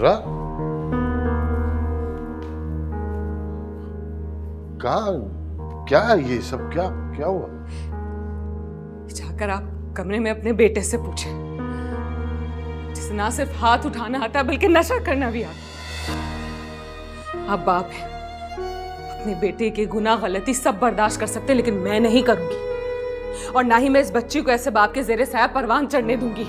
इफ्रा, कहा क्या ये सब, क्या क्या हुआ? जाकर आप कमरे में अपने बेटे से पूछें, जिसे ना सिर्फ हाथ उठाना आता बल्कि नशा करना भी आता। आप बाप हैं, अपने बेटे के गुनाह गलती सब बर्दाश्त कर सकते, लेकिन मैं नहीं करूंगी, और ना ही मैं इस बच्ची को ऐसे बाप के जेरे साया परवान चढ़ने दूंगी।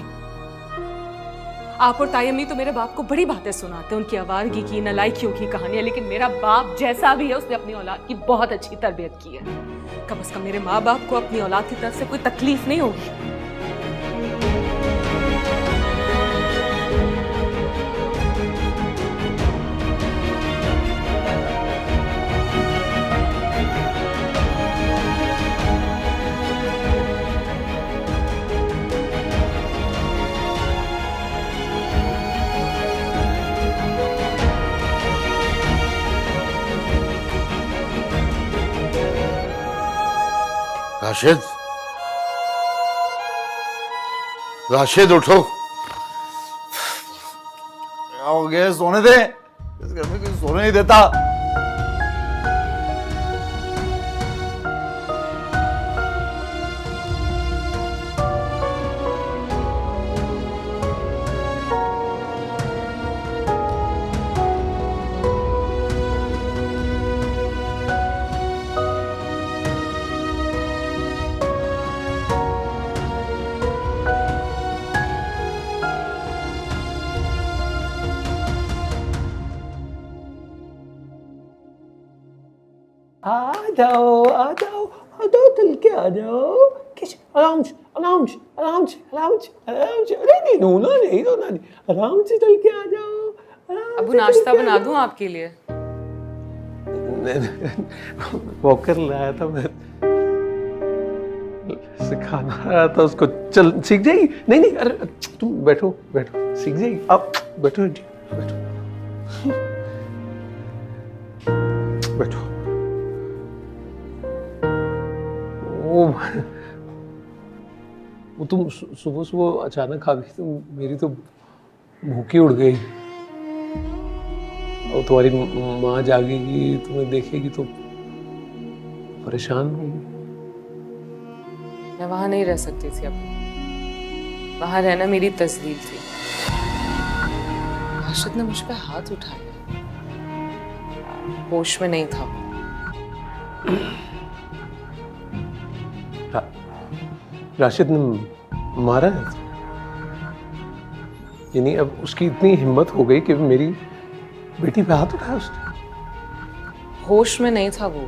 आप और ताई अम्मी तो मेरे बाप को बड़ी बातें सुनाते हैं, उनकी आवारगी की, नालायकियों की कहानियां, लेकिन मेरा बाप जैसा भी है उसने अपनी औलाद की बहुत अच्छी तरबियत की है। कम से कम मेरे माँ बाप को अपनी औलाद की तरफ से कोई तकलीफ नहीं होगी। राशिद, राशिद उठो। क्या हो गया? सोने दे, इस घर में कोई सोने नहीं देता। आ जाओ चल के आ जाओ। आराम से आराम से आराम से आराम से आराम से। नहीं रोना नहीं, आराम से चल के आ जाओ। अबू नाश्ता बना दूं आपके लिए? वॉकर लाया था मैं, सिखाना आया था उसको। चल सीख जाएगी। नहीं अरे तुम बैठो सीख जाएगी। आप बैठो जी, बैठो। वो तुम सुबह अचानक आ गई तो मेरी तो भूख ही उड़ गई। और तुम्हारी माँ जागेगी, तुम्हें देखेगी तो परेशान होगी। मैं वहां नहीं रह सकती थी अबू, वहां रहना मेरी तस्दीक थी। राशिद ने मुझ पे हाथ उठाया, होश में नहीं था। राशिद ने मारा है? यानी अब उसकी इतनी हिम्मत हो गई कि मेरी बेटी पे हाथ उठाया उसने? होश में नहीं था वो।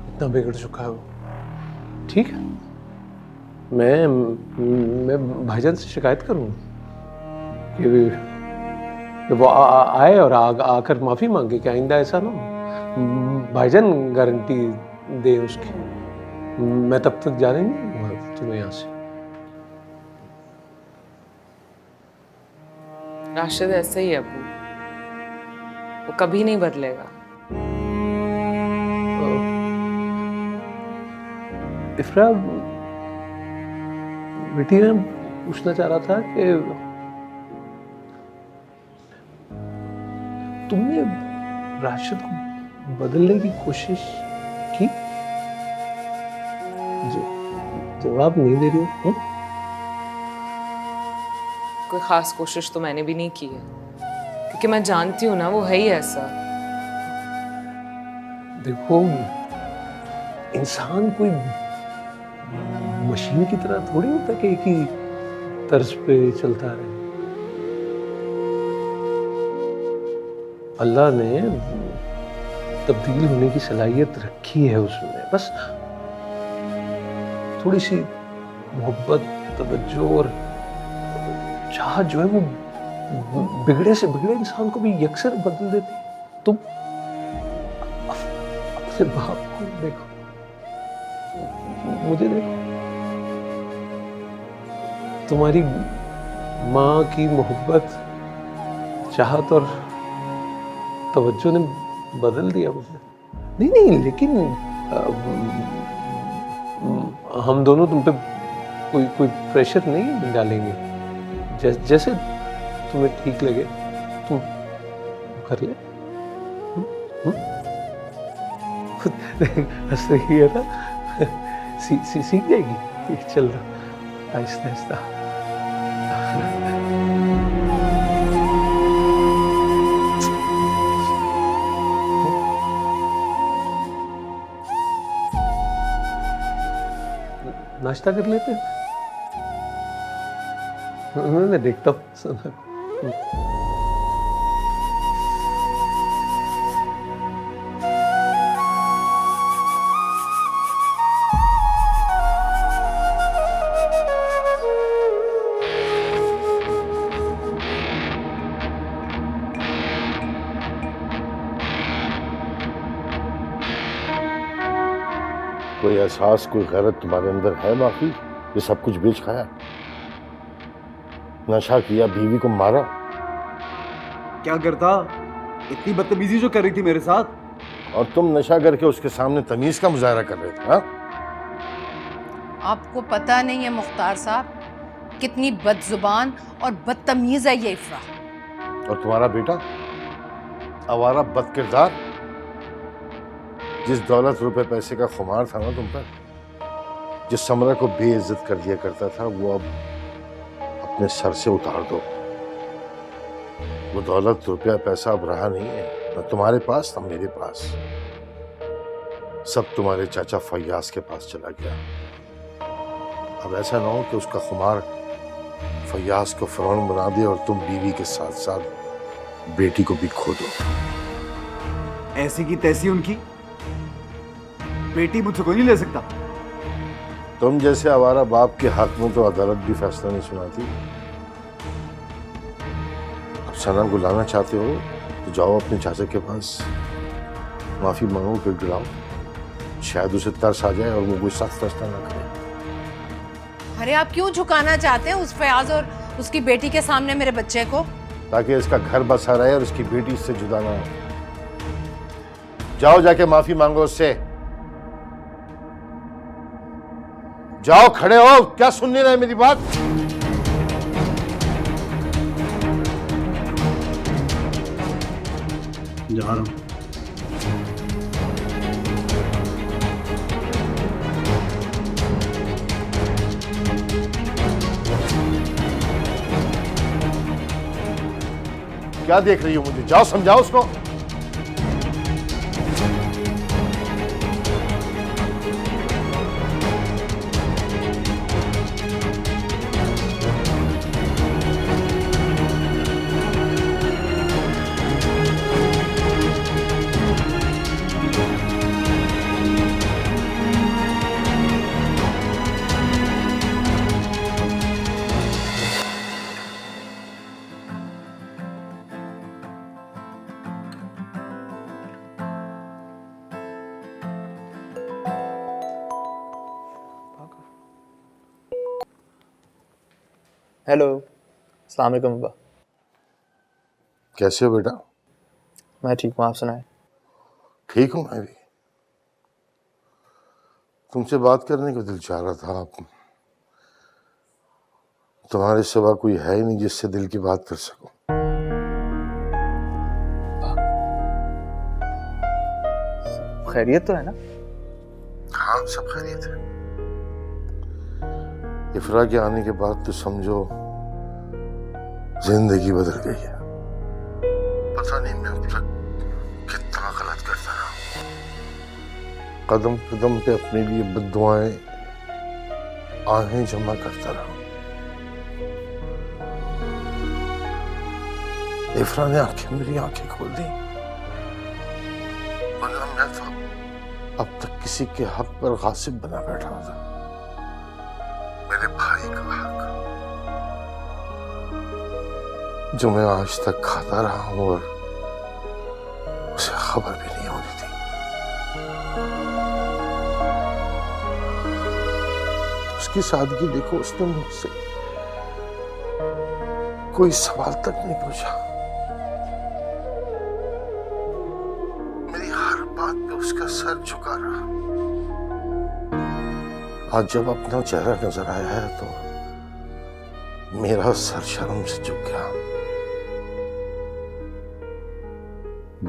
इतना बिगड़ चुका है वो। ठीक है, मैं भाईजान से शिकायत करूँ कि वो आए और आकर माफी मांगे कि आइंदा ऐसा ना हो। भाईजान गारंटी दे उसकी। मैं तब तक जाने नहीं दूंगा तुम्हें यहाँ से। राशिद ऐसे ही है अबू, वो कभी नहीं बदलेगा। इफ्रा बेटी, मैं पूछना चाह रहा था कि तुमने राशिद को बदलने की कोशिश की? जवाब नहीं दे रही हो? कोई खास कोशिश तो मैंने भी नहीं की है, क्योंकि मैं जानती हूँ ना वो है ही ऐसा। देखो, इंसान कोई मशीन की तरह थोड़ी होता कि एक ही तर्ज पे चलता रहे। अल्लाह ने तब्दील होने की सलाहियत रखी है उसमें। बस थोड़ी सी मोहब्बत, तवज्जो और चाहत जो है वो बिगड़े से बिगड़े इंसान को भी यकसर बदल देती है। तुम अपने बाप को देखो, मुझे देखो। तुम्हारी माँ की मोहब्बत, चाहत और तवज्जो ने बदल दिया मुझे। नहीं लेकिन हम दोनों तुम पे कोई प्रेशर नहीं डालेंगे, जैसे तुम्हें ठीक लगे तुम कर ले। हंस रही है ना, सीख जाएगी। चल रहा आहिस्ता आहिस्ता। नाश्ता कर लेते हैं। मैं देखता हूँ सना को। कोई एहसास, कोई गैरत तुम्हारे अंदर है माफी? ये सब कुछ बेच खाया, नशा किया, बीवी को मारा। क्या करता? इतनी बदतमीजी जो कर रही थी मेरे साथ। और तुम नशा करके उसके सामने तमीज का मुजाहरा कर रहे थे। हाँ, आपको पता नहीं है मुख्तार साहब कितनी बदजुबान और बदतमीज है ये इफ्रा। और तुम्हारा बेटा आवारा बदकिरदार, जिस दौलत रुपए पैसे का खुमार था ना तुम पर, जिस समरा को बेइज्जत कर दिया करता था, वो अब अपने सर से उतार दो। वो दौलत रुपया पैसा अब रहा नहीं है, न तुम्हारे पास न मेरे पास। सब तुम्हारे चाचा फैयाज के पास चला गया। अब ऐसा ना हो कि उसका खुमार फैयाज को फिरौन बना दे और तुम बीवी के साथ साथ बेटी को भी खो दो। ऐसी की तैसी उनकी बेटी मुझसे कोई नहीं ले सकता। तुम जैसे आवारा बाप के हक में तो अदालत भी फैसला नहीं सुनाती। अब सना को लाना चाहते हो तो जाओ अपने चाचा के पास, माफी मांगो, गिड़गिड़ाओ, शायद उसे तरस आ जाए और वो कोई सख्त फैसला ना करे। अरे आप क्यों झुकाना चाहते हैं उस फयाज और उसकी बेटी के सामने मेरे बच्चे को? ताकि इसका घर बसा रहे और उसकी बेटी इससे जुदा ना हो। जाओ, जाके माफी मांगो उससे। जाओ, खड़े हो, क्या सुन नहीं रहे मेरी बात? जा रहा हूं। क्या देख रही हो मुझे? जाओ समझाओ उसको। हेलो, अस्सलाम वालेकुम अब्बा। कैसे हो बेटा? मैं ठीक हूँ, आप सुनाएं। ठीक हूं मैं भी। तुमसे बात करने को दिल चाह रहा था। तुम्हारे सिवा कोई है ही नहीं जिससे दिल की बात कर सकूं। खैरियत तो है ना? हाँ, सब खैरियत है। इफ्रा के आने के बाद तो समझो जिंदगी बदल गई है। पता नहीं मैं अब तक कितना गलत करता रहा। कदम कदम पे अपने लिए बद्दुआएं, आहें जमा करता रहा। इफ्रा ने आंखें, मेरी आंखें खोल दी। वरना मैं तो अब तक किसी के हक पर गासिब बना बैठा था। मेरे भाई का हक जो मैं आज तक खाता रहा हूं और उसे खबर भी नहीं होती थी। उसकी सादगी देखो, उसने मुझसे कोई सवाल तक नहीं पूछा। मेरी हर बात पे उसका सर झुका रहा। आज जब अपना चेहरा नजर आया है तो मेरा सर शर्म से झुक गया,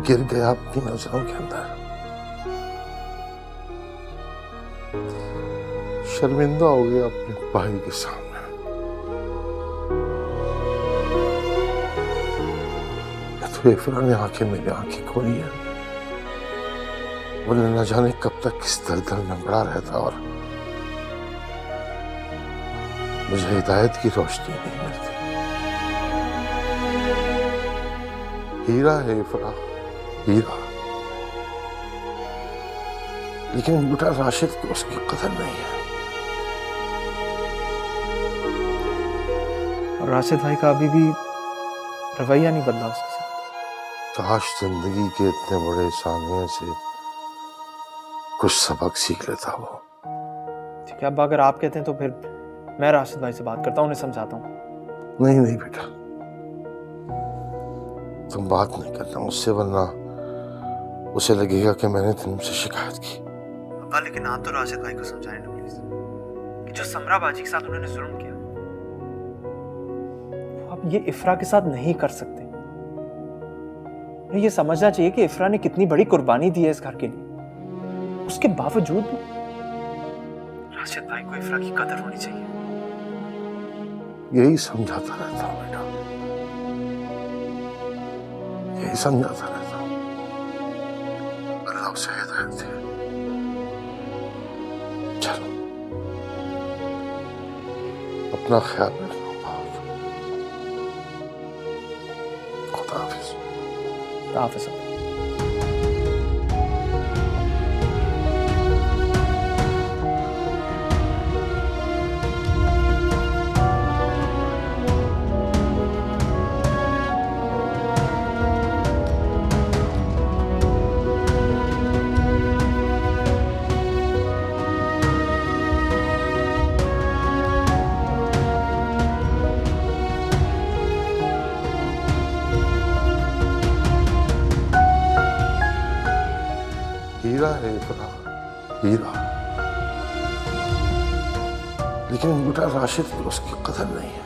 गिर गया अपनी नजरों के अंदर। शर्मिंदा हो गया अपने भाई के सामने। तो इफ्रा ने आके मेरी आंखें खोली है, वो न जाने कब तक किस दलदल में पड़ा रहता और मुझे हिदायत की रोशनी नहीं मिलती। हीरा है इफ्रा, हीरा, लेकिन बेटा राशिद को उसकी कदर नहीं है। और राशिद भाई का अभी भी रवैया नहीं बदला उसके साथ। काश जिंदगी के इतने बड़े सानिया से कुछ सबक सीख लेता वो। ठीक है अब्बा, अगर आप कहते हैं तो फिर मैं राशिद भाई से बात करता हूँ, उन्हें समझाता हूँ। नहीं नहीं बेटा, तुम बात नहीं करना उससे, वरना उसे लगेगा कि मैंने तुमसे शिकायत की। अब्बा लेकिन आप तो राशिद भाई को समझाएं ना प्लीज, कि जो समरा बाजी के साथ उन्होंने जुल्म किया वो आप ये इफ्रा के साथ नहीं कर सकते। ये समझना चाहिए कि इफ्रा ने कितनी बड़ी कुर्बानी दी है इस घर के लिए, उसके बावजूद भी राशिद भाई को इफ्रा की कदर होनी चाहिए। यही समझाता रहता हूँ बेटा, यही समझाता रहता हूँ। अल्लाह उसे हिदायत दे। चलो अपना ख्याल रखना। खुदा हाफिज। हाफिज। हीरा है इफ्रा, हीरा, लेकिन बेटा राशिद को उसकी कदर नहीं है।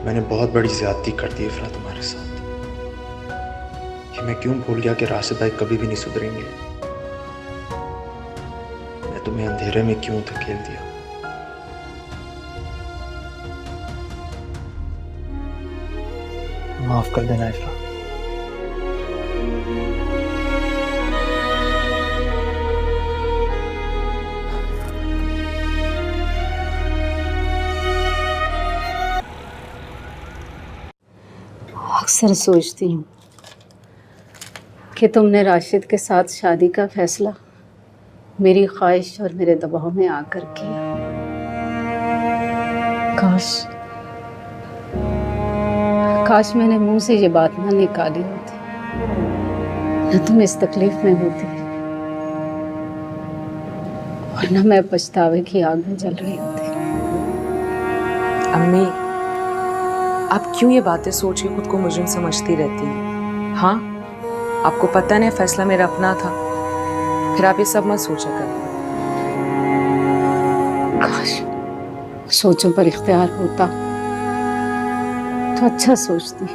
मैंने बहुत बड़ी ज्यादती कर दी इफ्रा तुम्हारे साथ। कि मैं क्यों भूल गया कि राशिद भाई कभी भी नहीं सुधरेंगे। मैं तुम्हें अंधेरे में क्यों धकेल दिया। माफ कर देना इफ्रा। अक्सर सोचती हूँ कि तुमने राशिद के साथ शादी का फैसला मेरी ख्वाहिश और मेरे दबाव में आकर किया। काश मैंने मुंह से ये बात ना निकाली होती, न तुम इस तकलीफ में होती और न मैं पछतावे की आग में जल रही होती। अम्मी, आप क्यों ये बातें सोच के खुद को मुजरिम समझती रहती हैं? हाँ, आपको पता नहीं फैसला मेरा अपना था, फिर आप ये सब मत सोचा करें। काश सोचों पर इख्तियार होता तो अच्छा सोचती।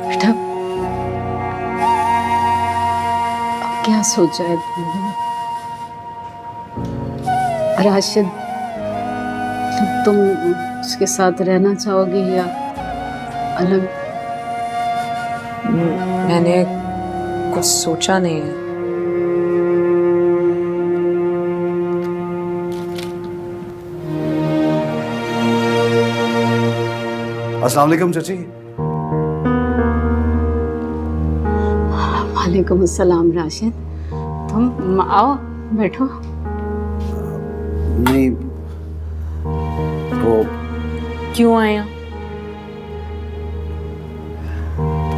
बेटा अब क्या सोचा है तुमने? राशिद, तुम उसके साथ रहना चाहोगी या अलग? मैंने कुछ सोचा नहीं है। अस्सलाम वालेकुम चाची। वालेकुम अस्सलाम राशिद, तुम आओ बैठो। नहीं वो क्यों आया?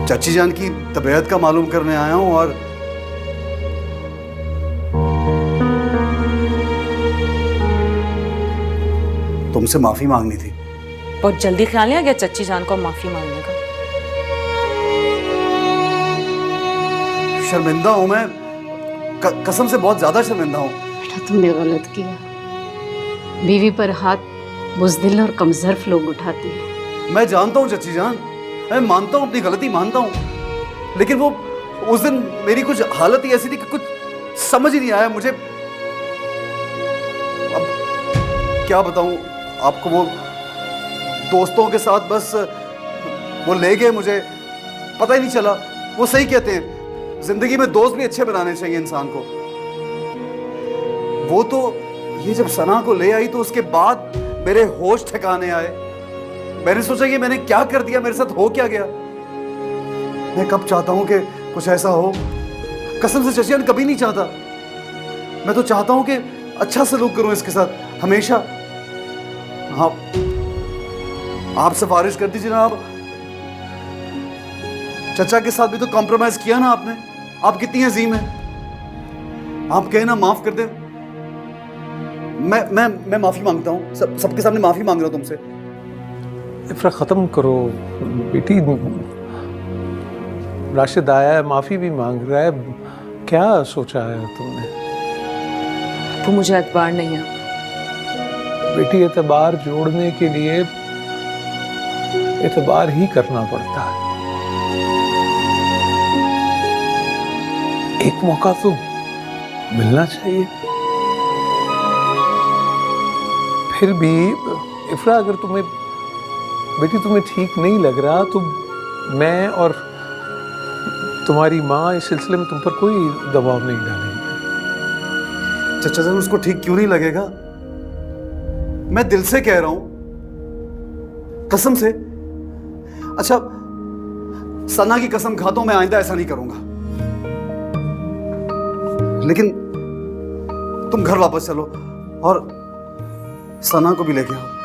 चाची जान की तबीयत का मालूम करने आया हूँ और तुमसे माफी मांगनी थी। बहुत जल्दी ख्याल नहीं आ गया चच्ची जान को माफी मांगने का? शर्मिंदा हूं मैं, कसम से बहुत ज्यादा शर्मिंदा हूं। बेटा तुमने गलत किया। बीवी पर हाथ बुज़दिल और कमज़र्फ लोग उठाते हैं। मैं जानता हूं चची जान, मैं मानता हूं अपनी गलती मानता हूं, लेकिन वो उस दिन मेरी कुछ हालत ही ऐसी थी कि कुछ समझ ही नहीं आया मुझे। अब क्या बताऊं आपको, वो दोस्तों के साथ बस वो ले गए, मुझे पता ही नहीं चला। वो सही कहते हैं, जिंदगी में दोस्त भी अच्छे बनाने चाहिए इंसान को। वो तो ये जब सना को ले आई तो उसके बाद मेरे होश ठिकाने आए। मैंने सोचा कि मैंने क्या कर दिया, मेरे साथ हो क्या गया। मैं कब चाहता हूं कि कुछ ऐसा हो, कसम से चचियान कभी नहीं चाहता। मैं तो चाहता हूं कि अच्छा सलूक करूं इसके साथ हमेशा। हाँ, आप सिफारिश कर दीजिए ना। आप चचा के साथ भी तो कॉम्प्रोमाइज किया ना आपने। आप कितनी अजीम हैं, आप कहे ना माफ कर दे। मैं माफी मांगता हूं, सबके सामने माफी मांग रहा हूं तुमसे। इफ्रा ख़त्म करो बेटी, राशिद आया है, माफ़ी भी मांग रहा है, क्या सोचा है तुमने? वो मुझे एतबार नहीं है। बेटी एतबार जोड़ने के लिए एतबार ही करना पड़ता है। एक मौका तो मिलना चाहिए। फिर भी इफ्रा, अगर तुम्हें बेटी तुम्हें ठीक नहीं लग रहा तो मैं और तुम्हारी माँ इस सिलसिले में तुम पर कोई दबाव नहीं डालेंगे। चचा जान, उसको ठीक क्यों नहीं लगेगा? मैं दिल से कह रहा हूं, कसम से। अच्छा, सना की कसम खाता हूं मैं आइंदा ऐसा नहीं करूंगा। लेकिन तुम घर वापस चलो और सना को भी लेके आओ।